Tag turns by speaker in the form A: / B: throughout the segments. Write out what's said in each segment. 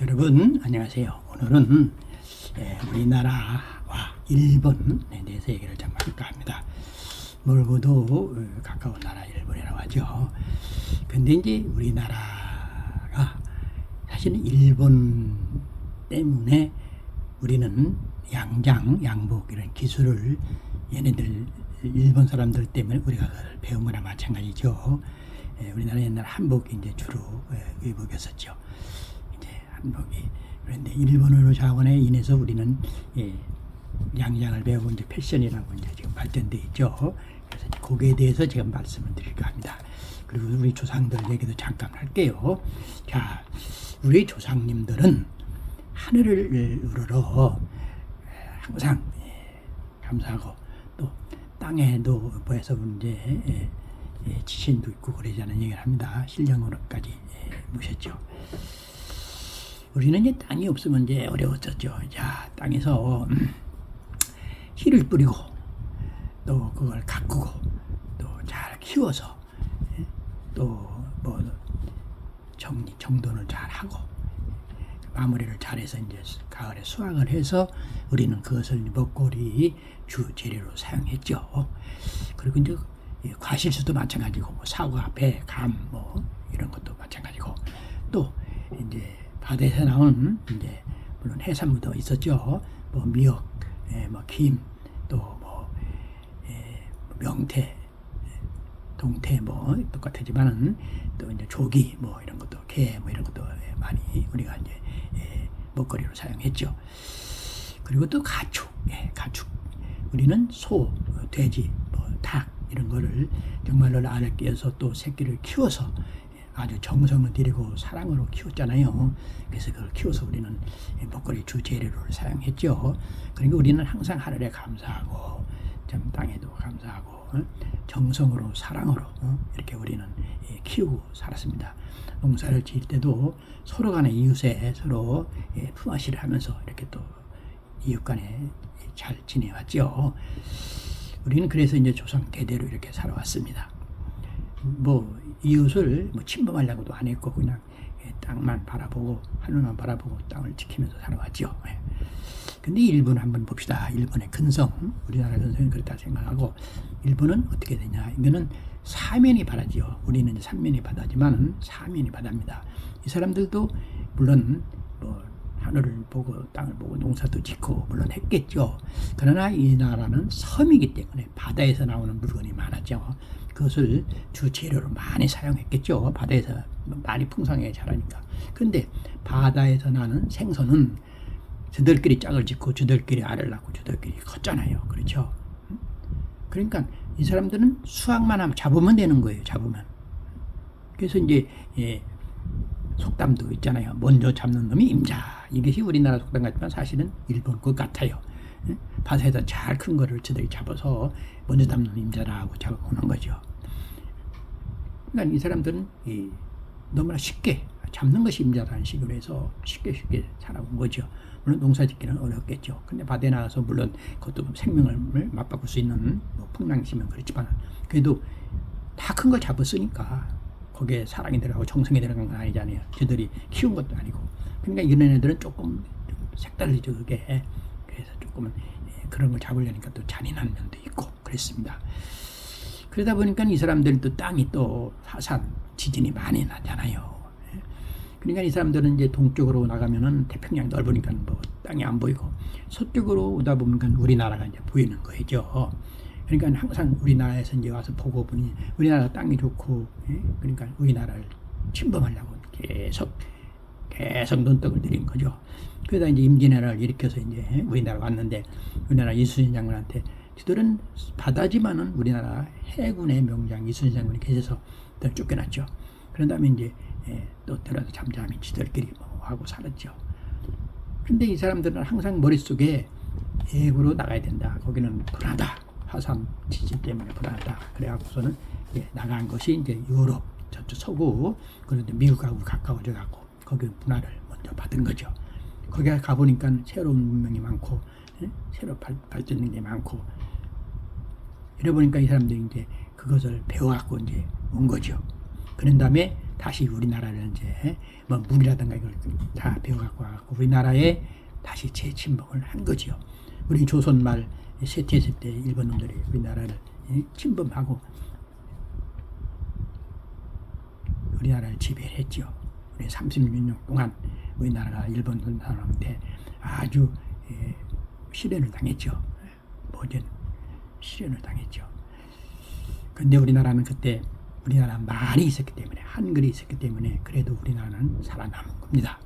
A: 여러분 안녕하세요. 오늘은 우리나라와 일본에 대해서 얘기를 좀 할까 합니다. 멀고도 가까운 나라 일본이라고 하죠. 근데 이제 우리나라가 사실은 일본 때문에 우리는 양복 이런 기술을 얘네들 일본 사람들 때문에 우리가 그걸 배운 거나 마찬가지죠. 우리나라 옛날 한복이 이제 주로 의복이었었죠. 한복이. 그런데 일본어로 자원에 인해서 우리는 양장을 배우고 이제 패션이라고 이제 지금 발전돼 있죠. 그래서 거기에 대해서 지금 말씀을 드릴까 합니다. 그리고 우리 조상들 얘기도 잠깐 할게요. 자, 우리 조상님들은 하늘을 우러러 항상 감사하고 또 땅에도 보여서 이제 지신도 있고 그러자는 얘기를 합니다. 신령으로까지 모셨죠. 우리는 이제 땅이 없으면 이제 어려웠었죠. 자, 땅에서 씨를 뿌리고 또 그걸 가꾸고 또 잘 키워서 또 뭐 정돈을 잘 하고 마무리를 잘해서 이제 가을에 수확을 해서 우리는 그것을 먹거리 주 재료로 사용했죠. 그리고 이제 과실수도 마찬가지고 뭐 사과, 배, 감 뭐 이런 것도 마찬가지고 또 이제 바다에서 나온 이제 물론 해산물도 있었죠. 뭐 미역, 뭐 김, 또 뭐 명태, 동태 뭐 똑같지만은 또 이제 조기 뭐 이런 것도 게 뭐 이런 것도 많이 우리가 이제 먹거리로 사용했죠. 그리고 또 가축, 가축. 우리는 소, 돼지, 뭐 닭 이런 거를 정말로 알을 깨서 또 새끼를 키워서 아주 정성을 들이고 사랑으로 키웠잖아요. 그래서 그걸 키워서 우리는 먹거리 주 재료를 사용했죠. 그러니까 우리는 항상 하늘에 감사하고 참 땅에도 감사하고 정성으로 사랑으로 이렇게 우리는 키우고 살았습니다. 농사를 지을 때도 서로 간에 이웃에 서로 품앗이를 하면서 이렇게 또 이웃 간에 잘 지내왔죠. 우리는 그래서 이제 조상 대대로 이렇게 살아왔습니다. 뭐 이웃을 뭐 침범하려고도 안 했고 그냥 땅만 바라보고 하늘만 바라보고 땅을 지키면서 살아왔죠. 근데 일본 한번 봅시다. 일본의 근성, 우리나라 근성은 그렇다 생각하고 일본은 어떻게 되냐? 이거는 사면이 바다죠. 우리는 삼면이 바다지만은 사면이 바다입니다. 이 사람들도 물론 뭐 하늘을 보고 땅을 보고 농사도 짓고 물론 했겠죠. 그러나 이 나라는 섬이기 때문에 바다에서 나오는 물건이 많았죠. 그것을 주 재료로 많이 사용했겠죠. 바다에서 많이 풍성하게 자라니까. 근데 바다에서 나는 생선은 저들끼리 짝을 짓고 저들끼리 알을 낳고 저들끼리 컸잖아요. 그렇죠? 그러니까 이 사람들은 수확만 하면 잡으면 되는 거예요. 잡으면. 그래서 이제 속담도 있잖아요. 먼저 잡는 놈이 임자. 이것이 우리나라 속담 같지만 사실은 일본 것 같아요. 밭에다 잘 큰 거를 저들이 잡아서 먼저 잡는 임자라고 잡아오는 거죠. 그러니까 이 사람들은 너무나 쉽게 잡는 것이 임자라는 식으로 해서 쉽게 살아온 거죠. 물론 농사 짓기는 어렵겠죠. 근데 바다에 나가서 물론 그것도 생명을 맞바꿀 수 있는 뭐 풍랑이시면 그렇지만 그래도 다 큰 걸 잡았으니까 거기에 사랑이 들어가고 정성이 들어간 건 아니잖아요. 저들이 키운 것도 아니고. 그러니까 이런 애들은 조금 색달리죠. 그게. 그래서 조금은 그런 걸 잡으려니까 또 잔인한 면도 있고 그랬습니다. 그러다 보니까 이 사람들은 또 땅이 또 화산, 지진이 많이 나잖아요. 그러니까 이 사람들은 이제 동쪽으로 나가면은 태평양 넓으니까 뭐 땅이 안 보이고 서쪽으로 오다 보면 우리나라가 이제 보이는 거죠. 그러니까 항상 우리나라에서 이제 와서 보고 보니 우리나라 땅이 좋고 그러니까 우리나라를 침범하려고 계속 눈독을 들인 거죠. 그러다 이제 임진왜란을 일으켜서 이제 우리나라 왔는데 우리나라 이순신 장군한테 저들은 바다지만은 우리나라 해군의 명장 이순신 장군이 계셔서 쫓겨났죠. 그런 다음에 이제 또 들어서 잠잠히 지들끼리 뭐 하고 살았죠. 근데 이 사람들은 항상 머릿속에 해구로 나가야 된다. 거기는 불안하다. 화산 지진 때문에 불안하다. 그래갖고서는 나간 것이 이제 유럽, 저쪽 서구, 그런데 미국하고 가까워져 갖고 거기 문화를 먼저 받은 거죠. 거기 가보니까 새로운 문명이 많고, 새로 발전된 게 많고, 이래 보니까 이 사람들이 이제 그것을 배워갖고 이제 온 거죠. 그런 다음에 다시 우리나라를 이제 뭐 무기라든가 이걸 다 배워갖고 와갖고 우리나라에 다시 재침범을 한 거지요. 우리 조선말 쇠퇴했을 때 일본 놈들이 우리나라를 침범하고 우리나라를 지배를 했죠. 우리 36년 동안 우리나라가 일본 사람한테 아주 시련을 당했죠. 모든 시련을 당했죠. 근데 우리나라는 그때 우리나라 말이 있었기 때문에 한글이 있었기 때문에 그래도 우리나라는 살아남은 겁니다.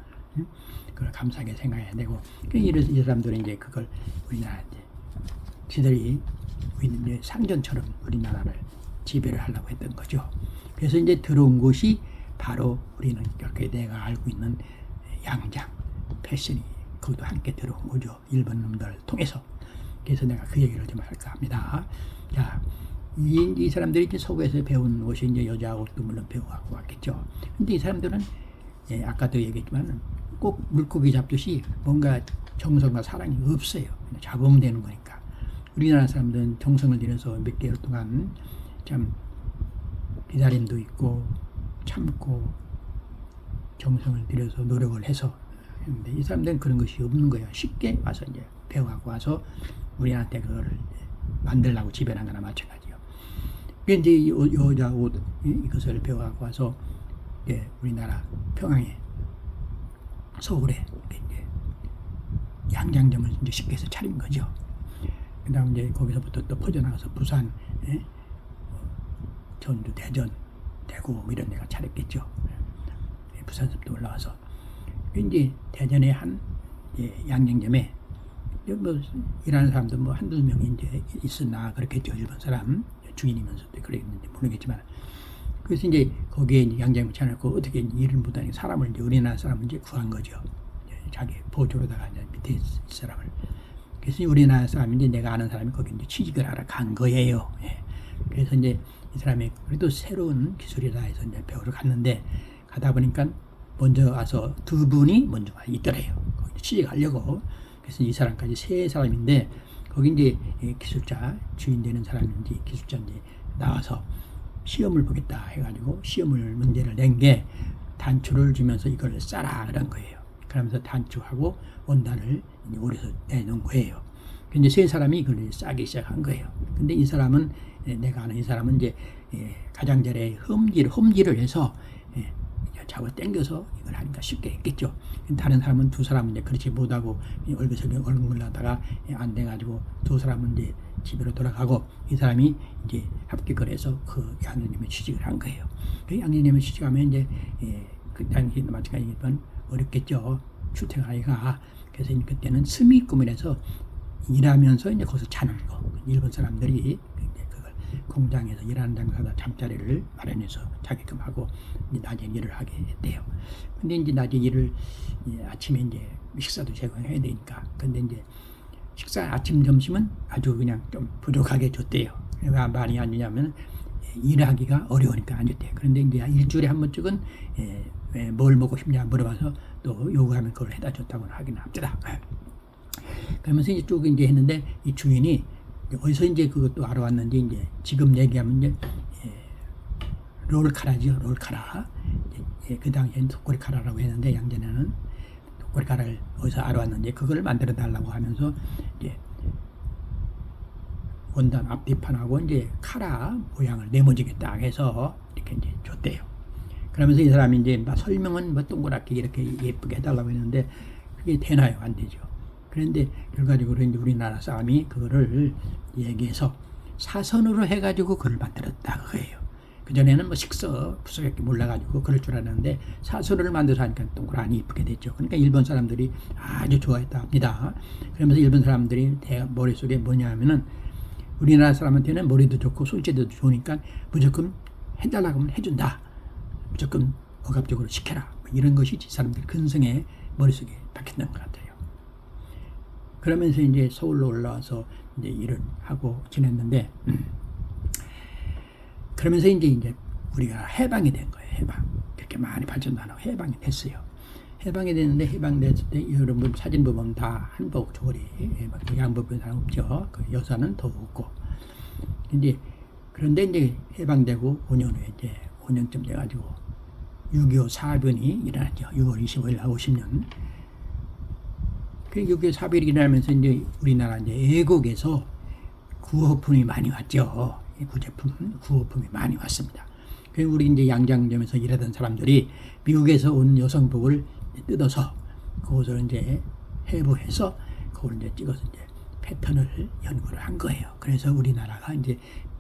A: 그걸 감사하게 생각해야 되고 이 사람들은 이제 그걸 우리나라 이제 지들이 이제 상전처럼 우리나라를 지배를 하려고 했던 거죠. 그래서 이제 들어온 곳이 바로 우리는 이렇게 내가 알고 있는 양장 패션이 그것도 함께 들어온 거죠. 일본 놈들을 통해서. 그래서 내가 그 얘기를 좀 할까 합니다. 자, 이 사람들이 이제 서구에서 배운 것이 이제 여자 옷도 물론 배워갖고 왔겠죠. 근데 이 사람들은 아까도 얘기했지만 꼭 물고기 잡듯이 뭔가 정성과 사랑이 없어요. 그냥 잡으면 되는 거니까. 우리나라 사람들은 정성을 들여서 몇 개월 동안 참 기다림도 있고 참고 정성을 들여서 노력을 해서 했는데 이 사람들은 그런 것이 없는 거예요. 쉽게 와서 이제 배워갖고 와서 우리한테 그거를 만들라고 지배한 거나 마찬가지요. 이제 여자 옷 이것을 배워갖고 와서 우리나라 평양에 서울에 이제 양장점을 이제 쉽게 해서 차린 거죠. 그다음 이제 거기서부터 또 퍼져나가서 부산, 전주, 대전, 대구 뭐 이런 데가 차렸겠죠. 부산서부터 올라와서 이제 대전에 한 양장점에 뭐 일하는 사람도 뭐 한두 명이 이제 있었나 그렇겠죠. 일본 사람 주인이면서도 그랬는지 모르겠지만 그래서 이제 거기에 이제 양장을 차려놓고 어떻게 일을 못하니 사람을 이제 우리나라 사람을 이제 구한 거죠. 자기 보조로다가 이제 밑에 있을 사람을. 그래서 우리나라 사람이 이제 내가 아는 사람이 거기 이제 취직을 하러 간 거예요. 그래서 이제 이 사람이 그래도 새로운 기술이라 해서 이제 배우러 갔는데 가다 보니까 먼저 와서 두 분이 먼저 와 있더래요. 거기 취직하려고. 그래서 이 사람까지 세 사람인데 거기 이제 기술자 주인 되는 사람인지 기술자인지 나와서 시험을 보겠다 해가지고 시험을 문제를 낸 게 단추를 주면서 이걸 싸라 그런 거예요. 그러면서 단추하고 원단을 오려서 내놓은 거예요. 근데 세 사람이 그걸 싸기 시작한 거예요. 근데 이 사람은 내가 아는 이 사람은 이제 가장자리에 험지를 해서 잡아 당겨서 이걸 하니까 쉽게 했겠죠. 다른 사람은 두 사람은 이제 그렇지 못하고 얼굴 나다가 안 돼가지고 두 사람은 이제 집으로 돌아가고 이 사람이 이제 합격을 해서 그 양념님에 취직을 한 거예요. 그 양념님에 취직하면 이제 그 당시 마찬가지지만 어렵겠죠. 출퇴근하기가. 그래서 그때는 스미꿈이라서 일하면서 이제 거기서 자는 거. 일본 사람들이 그걸 공장에서 일하는 장사다 잠자리를 마련해서 자기금 하고 낮에 일을 하게 됐대요. 근데 이제 낮에 일을 아침에 이제 식사도 제공해야 되니까. 근데 이제 식사 아침 점심은 아주 그냥 좀 부족하게 줬대요. 왜 많이 안 주냐면 일하기가 어려우니까 안 줬대요. 그런데 이제 일주일에 한 번씩은 뭘 먹고 싶냐 물어봐서 또 요구하면 그걸 해다 줬다고 하긴 합니다. 그러면서 이제 쭉 이제 했는데 이 주인이 어디서 이제 그것도 알아왔는지 이제 지금 얘기하면 이제 롤카라죠. 롤카라. 그 당시에는 독고리카라라고 했는데 양전에는 독고리카라를 어디서 알아왔는지 그걸 만들어 달라고 하면서 이제 원단 앞뒤판하고 이제 카라 모양을 네모지게 딱 해서 이렇게 이제 줬대요. 그러면서 이 사람이 이제 막 설명은 뭐 동그랗게 이렇게 예쁘게 해달라고 했는데 그게 되나요? 안 되죠. 그런데 결과적으로 이제 우리나라 사람이 그거를 얘기해서 사선으로 해가지고 그걸 만들었다 그거예요. 그전에는 뭐 식서 부스럽게 몰라가지고 그럴 줄 알았는데 사선을 만들어서 하니까 동그랗게 이쁘게 됐죠. 그러니까 일본 사람들이 아주 좋아했다 합니다. 그러면서 일본 사람들이 머릿속에 뭐냐 하면은 우리나라 사람한테는 머리도 좋고 손재도 좋으니까 무조건 해달라고 하면 해준다. 무조건 억압적으로 시켜라. 이런 것이 사람들 근성의 머릿속에 박혔던 것 같아요. 그러면서 이제 서울로 올라와서 이제 일을 하고 지냈는데, 그러면서 이제 우리가 해방이 된 거예요. 해방. 그렇게 많이 발전도 안 하고 해방이 됐어요. 해방이 됐는데 해방됐을 때 여러분 사진 보면 다 한복 조리, 양복 입은 사람 없죠. 그 여자는 더 없고. 이제 그런데 이제 해방되고 5년 후에 이제 5년쯤 돼가지고 6.25 사변이 일어났죠. 6월 25일 50년. 그 6.25 사변이 일어나면서 이제 우리나라 이제 애국에서 구호품이 많이 왔죠. 구호품이 많이 왔습니다. 그 우리 이제 양장점에서 일하던 사람들이 미국에서 온 여성복을 뜯어서 그것을 이제 해부해서 그걸 이제 찍어서 이제 패턴을 연구를 한 거예요. 그래서 우리나라가 이제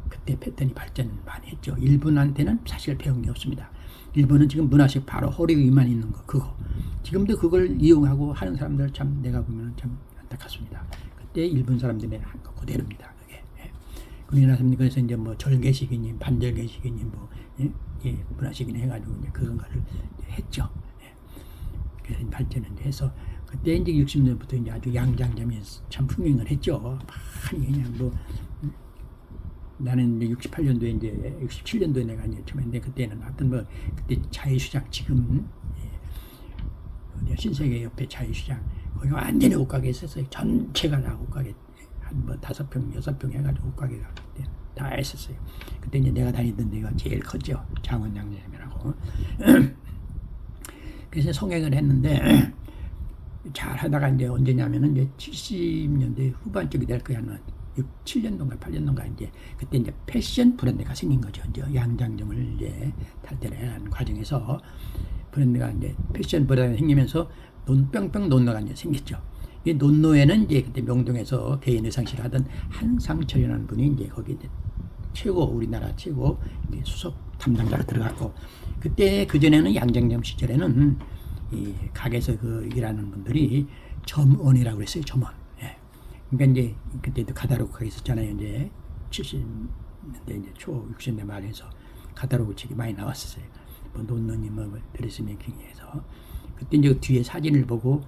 A: 그때 패턴이 발전을 많이 했죠. 일본한테는 사실 배운 게 없습니다. 일본은 지금 문화식 바로 허리 위만 있는 거 그거. 지금도 그걸 이용하고 하는 사람들 참 내가 보면 참 안타깝습니다. 그때 일본 사람들이 한 거 그대로입니다. 그게. 예. 우리나라 그래서 이제 뭐 절개식이니 반절개식이니 뭐 예, 문화식이니 해가지고 이제 그런가를 했죠. 예. 그래서 발전을 해서 그때 이제 60년부터 이제 아주 양장점이 참 풍행을 했죠. 많이 그냥 뭐 나는 이제 68년도에 이제 67년도에 내가 이제 처음 했는데 그때는 하여튼 뭐 그때 자유시장 지금 예, 신세계 옆에 자유시장 거기 완전히 옷가게 있었어요. 전체가 다 옷가게 한 뭐 5평 6평 해가지고 옷가게가 그때 다 했었어요. 그때 이제 내가 다니던 데가 제일 컸죠. 장원양념이라고. 그래서 성행을 했는데 잘 하다가 이제 언제냐면은 이제 70년대 후반 쪽이 될 거야. 7년도인가 8년도인가 이제 그때 이제 패션 브랜드가 생긴 거죠. 이제 양장점을 이제 탈퇴하는 과정에서 브랜드가 이제 패션 브랜드가 생기면서 뿅뿅 논노가 이제 생겼죠. 이 논노에는 이제 그때 명동에서 개인 의상실을 하던 한상철이라는 분이 이제 거기 이제 최고 우리나라 최고 이제 수석 담당자로 들어갔고 그때 그 전에는 양장점 시절에는 이 가게에서 그 일하는 분들이 점원이라고 했어요. 점원. 예. 그러니까 이제 그때도 카다로그가 있었잖아요. 이제 70년대 이제 초 60년대 말에서 카다로그 책이 많이 나왔었어요. 뭐 논노님 뭐 드레스 메이킹에서 그때 이제 뒤에 사진을 보고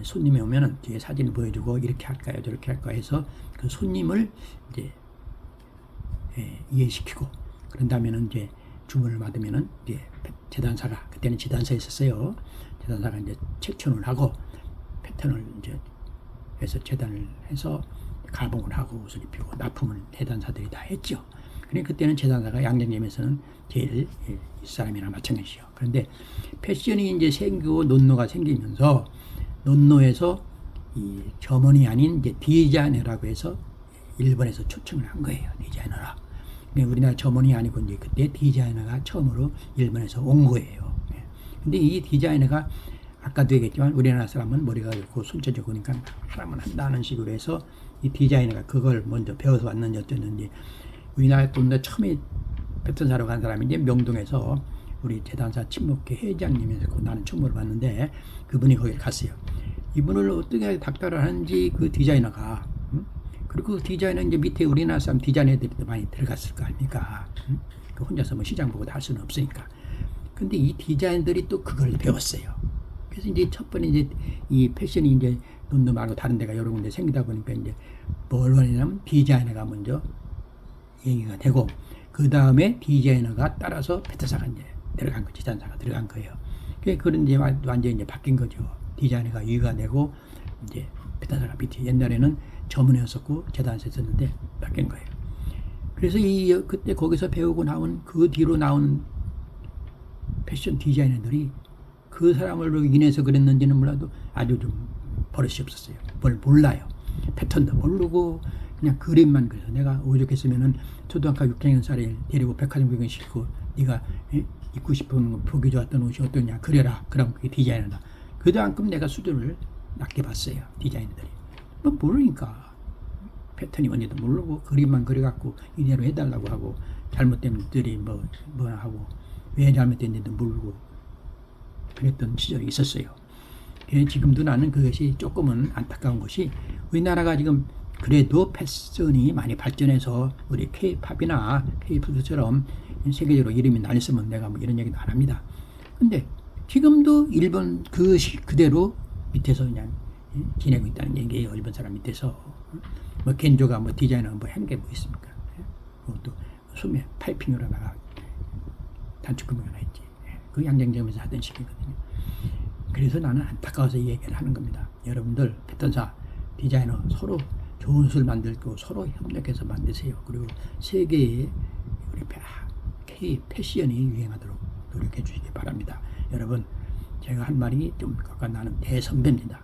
A: 손님이 오면은 뒤에 사진을 보여주고 이렇게 할까요, 저렇게 할까요 해서 그 손님을 이제 이해시키고 그런 다음에는 이제 주문을 받으면은 이제 재단사가 그때는 재단사 있었어요. 재단사가 이제 체촌을 하고 패턴을 이제 해서 재단을 해서 가봉을 하고 옷을 입히고 납품을 재단사들이 다 했죠. 그러니까 그때는 재단사가 양장점에서는 제일 윗사람이랑 마찬가지죠. 그런데 패션이 이제 생기고 논노가 생기면서 논노에서 이 점원이 아닌 이제 디자이너라고 해서 일본에서 초청을 한 거예요. 디자이너라. 우리나라 점원이 아니고 이제 그때 디자이너가 처음으로 일본에서 온 거예요. 근데 이 디자이너가 아까도 얘기했지만 우리나라 사람은 머리가 좋고 손재 좋으니까 하라면 한다는 식으로 해서 이 디자이너가 그걸 먼저 배워서 왔는지 어쩌는지 우리나라 돈도 처음에 패턴 사러 간 사람이 이제 명동에서 우리 재단사 친목회 회장님에서 나는 총무를 봤는데 그분이 거기를 갔어요. 이분을 어떻게 닥달을 하는지 그 디자이너가 그리고 그 디자이너 이제 밑에 우리나라 사람 디자이너들이 많이 들어갔을 거 아닙니까? 그 혼자서 뭐 시장 보고 다 할 수는 없으니까. 근데 이 디자이너들이 또 그걸 배웠어요. 그래서 이제 첫 번에 이제 이 패션이 이제 논도 말고 다른 데가 여러 군데 생기다 보니까 이제 뭘 원하냐면 디자이너가 먼저 얘기가 되고 그 다음에 디자이너가 따라서 패턴사가 이제 들어간 거, 재단사가 들어간 거예요. 그런 이제 완전 이제 바뀐 거죠. 디자이너가 위가 되고 이제 패턴사가 밑에 옛날에는 점원이었었고 재단사였었는데 바뀐 거예요. 그래서 그때 거기서 배우고 나온 그 뒤로 나온 패션 디자이너들이 그 사람으로 인해서 그랬는지는 몰라도 아주 좀 버릇이 없었어요. 뭘 몰라요. 패턴도 모르고 그냥 그림만 그려서 내가 오죽했으면은 초등학교 6학년짜리 데리고 백화점 구경 시키고 네가 입고 싶은 거 보기 좋았던 옷이 어떠냐 그려라. 그럼 그게 디자이너다. 그다음큼 내가 수준을 낮게 봤어요. 디자이너들이. 뭐 모르니까 패턴이 뭔지도 모르고 그림만 그려갖고 이대로 해달라고 하고 잘못된 것들이 뭐 하고 왜 잘못됐는지도 모르고 그랬던 시절이 있었어요. 지금도 나는 그것이 조금은 안타까운 것이 우리나라가 지금 그래도 패션이 많이 발전해서 우리 K-팝이나 K-푸드처럼 세계적으로 이름이 날렸으면 내가 뭐 이런 얘기도 안 합니다. 근데 지금도 일본 그대로 밑에서 그냥 지내고 있다는 얘기예요. 일본 사람 밑에서 뭐 겐조가 뭐 디자이너가 뭐 한 게 뭐 있습니까? 또 소매 파이핑으로다가 단축금을 하나 했지. 그 양장점에서 하던 식이거든요. 그래서 나는 안타까워서 이 얘기를 하는 겁니다. 여러분들 패턴사, 디자이너 서로 좋은 술 만들고 서로 협력해서 만드세요. 그리고 세계에 우리 K 패션이 유행하도록 노력해 주시기 바랍니다. 여러분, 제가 한 말이 좀 아까 나는 대선배입니다.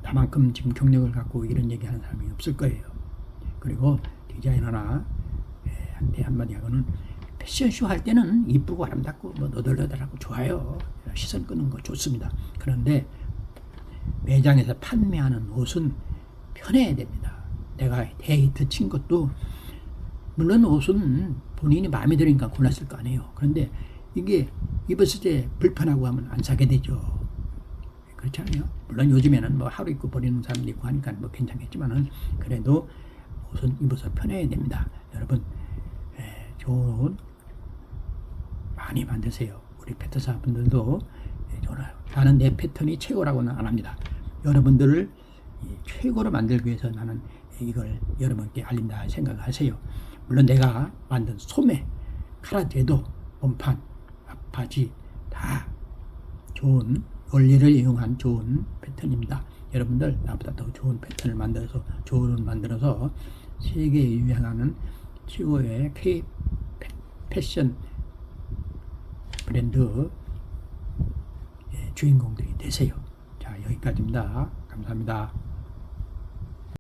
A: 나만큼 지금 경력을 갖고 이런 얘기하는 사람이 없을 거예요. 그리고 디자이너나 한테 한마디 하고는 패션쇼 할 때는 이쁘고 아름답고 뭐 너덜너덜하고 좋아요. 시선 끄는 거 좋습니다. 그런데 매장에서 판매하는 옷은 편해야 됩니다. 내가 데이트 친 것도 물론 옷은 본인이 마음에 들으니까 골랐을 거 아니에요. 그런데 이게 입었을 때 불편하고 하면 안 사게 되죠. 그렇잖아요. 물론 요즘에는 뭐 하루 입고 버리는 사람도 있고 하니까 뭐 괜찮겠지만은 그래도 옷은 입어서 편해야 됩니다. 여러분, 좋은 많이 만드세요. 우리 패턴사 분들도 나는 내 패턴이 최고라고는 안 합니다. 여러분들을 최고로 만들기 위해서 나는 이걸 여러분께 알린다 생각하세요. 물론 내가 만든 소매, 카라테도, 몸판, 바지 다 좋은 원리를 이용한 좋은 패턴입니다. 여러분들 나보다 더 좋은 패턴을 만들어서 세계에 유행하는 최고의 K 패션 브랜드 주인공들이 되세요. 자, 여기까지입니다. 감사합니다.